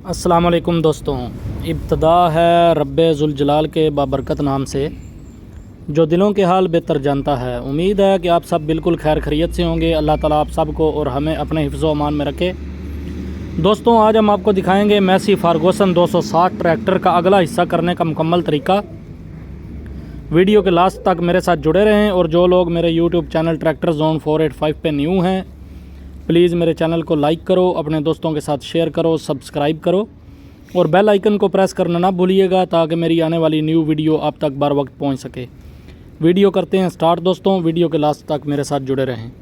अस्सलामुअलैकुम दोस्तों। इब्तदा है रब्बे ज़ुल जलाल के बाबरकत नाम से, जो दिलों के हाल बेहतर जानता है। उम्मीद है कि आप सब बिल्कुल खैर खैरियत से होंगे। अल्लाह ताला आप सबको और हमें अपने हिफ्ज़ अमान में रखे। दोस्तों, आज हम आपको दिखाएंगे मैसी फारगूसन 260 ट्रैक्टर का अगला हिस्सा करने का मुकम्मल तरीका। वीडियो के लास्ट तक मेरे साथ जुड़े रहें। और जो लोग मेरे यूट्यूब चैनल ट्रैक्टर जोन 485 पे न्यू हैं, प्लीज़ मेरे चैनल को लाइक करो, अपने दोस्तों के साथ शेयर करो, सब्सक्राइब करो और बेल आइकन को प्रेस करना ना भूलिएगा, ताकि मेरी आने वाली न्यू वीडियो आप तक बर वक्त पहुंच सके। वीडियो करते हैं स्टार्ट दोस्तों। वीडियो के लास्ट तक मेरे साथ जुड़े रहें।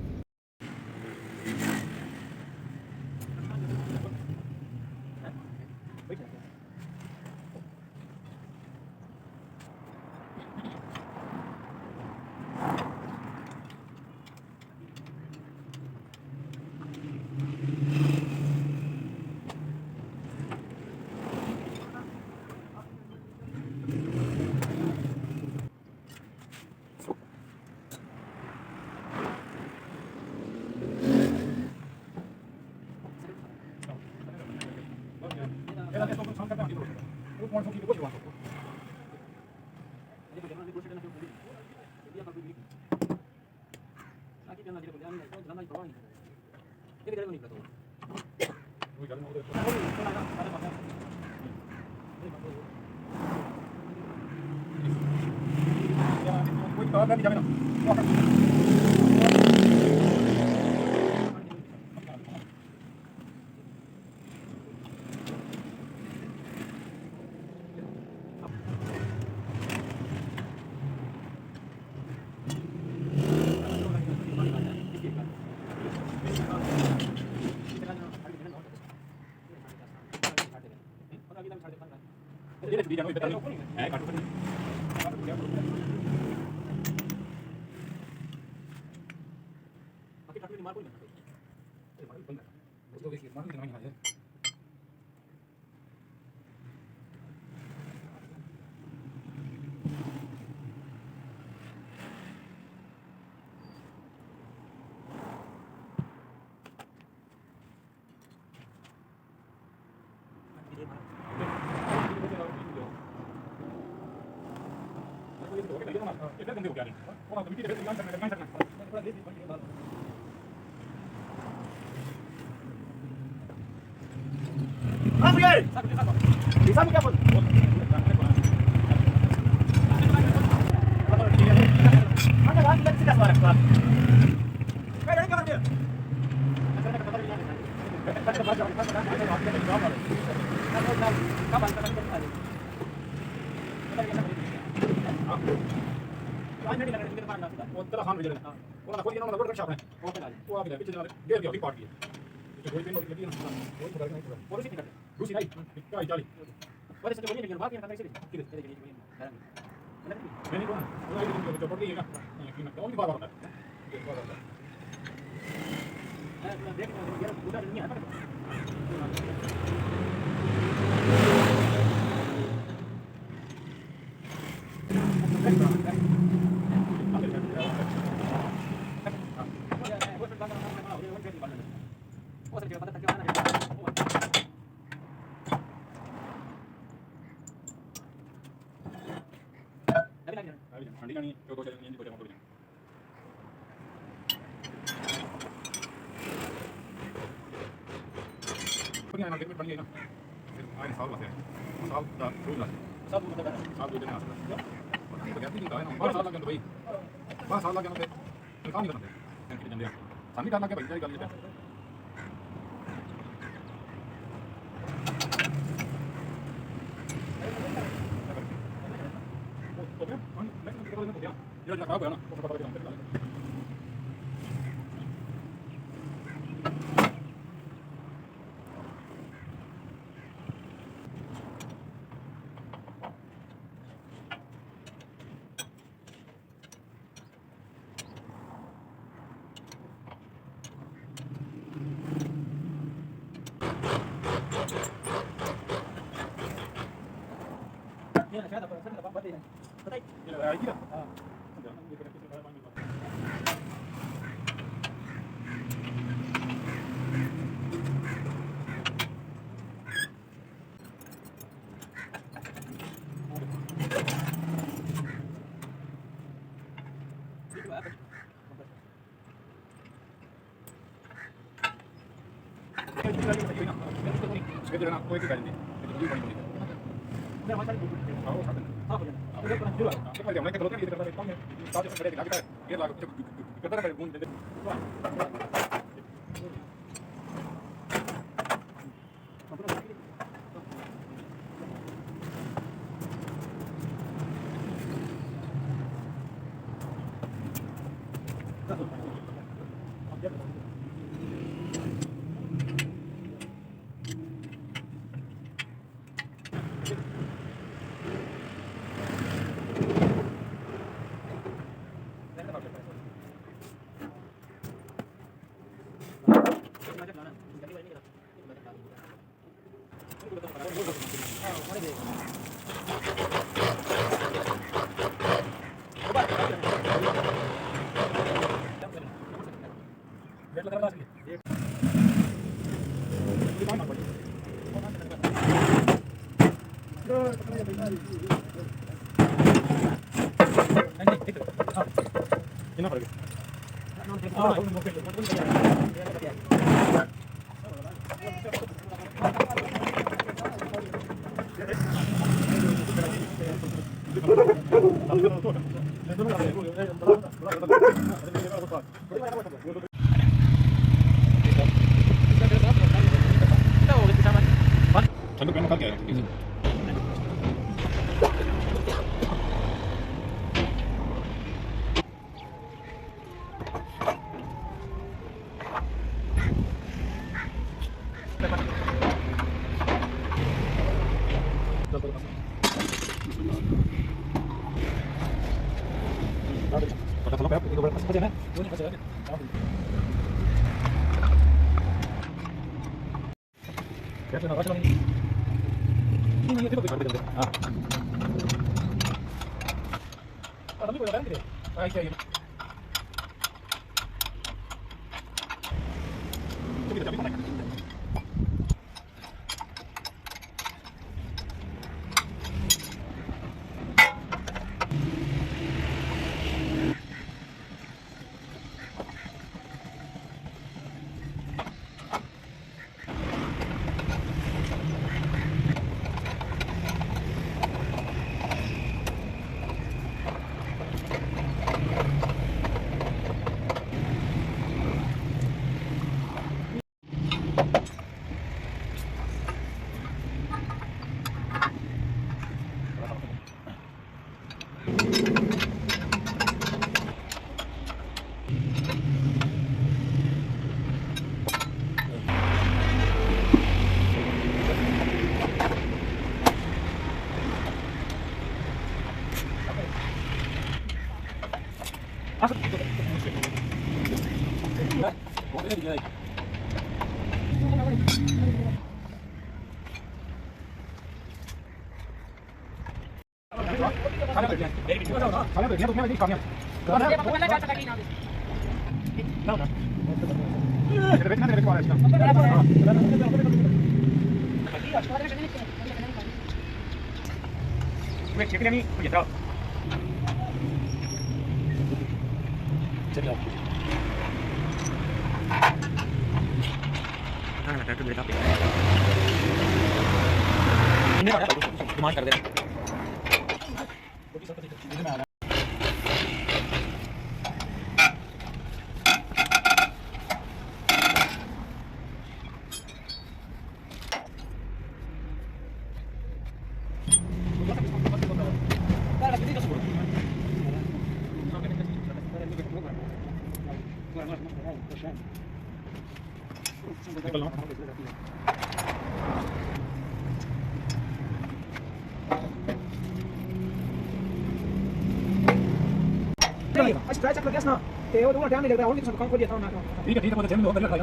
Straight check gas na. Te वो टाइम नहीं लग रहा है और किसी काम को दिया था ना. ठीक है तो चलो अंदर लगा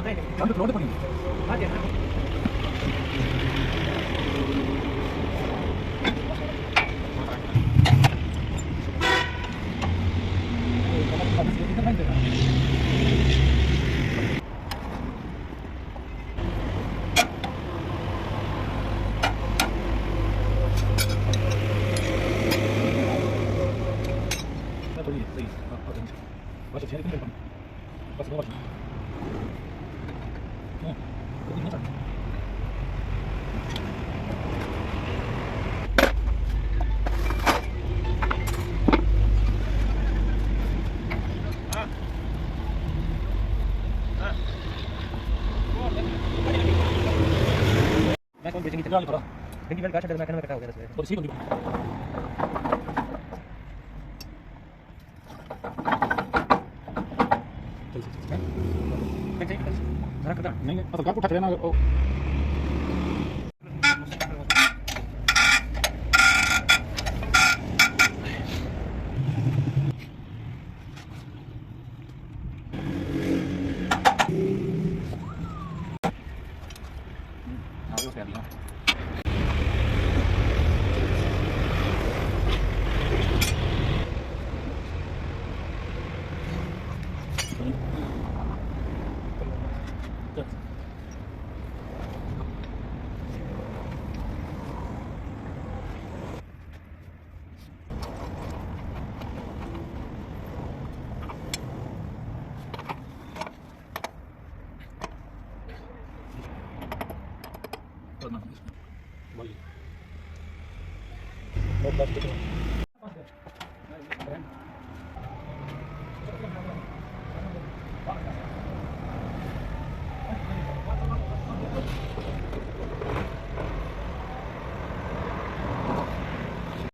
हम तो फ्लोर पे पड़ेंगे हां जी Vas a hacer el tiempo. Vas a probar. No, no, no. गाल पड़ा डिंगी बेल का छड़ मैं कहना कटा हो गया इसमें और सी बंदी जरा कटा नहीं नहीं मतलब गाल उठा लेना ओ आगे से दिया बहुत बस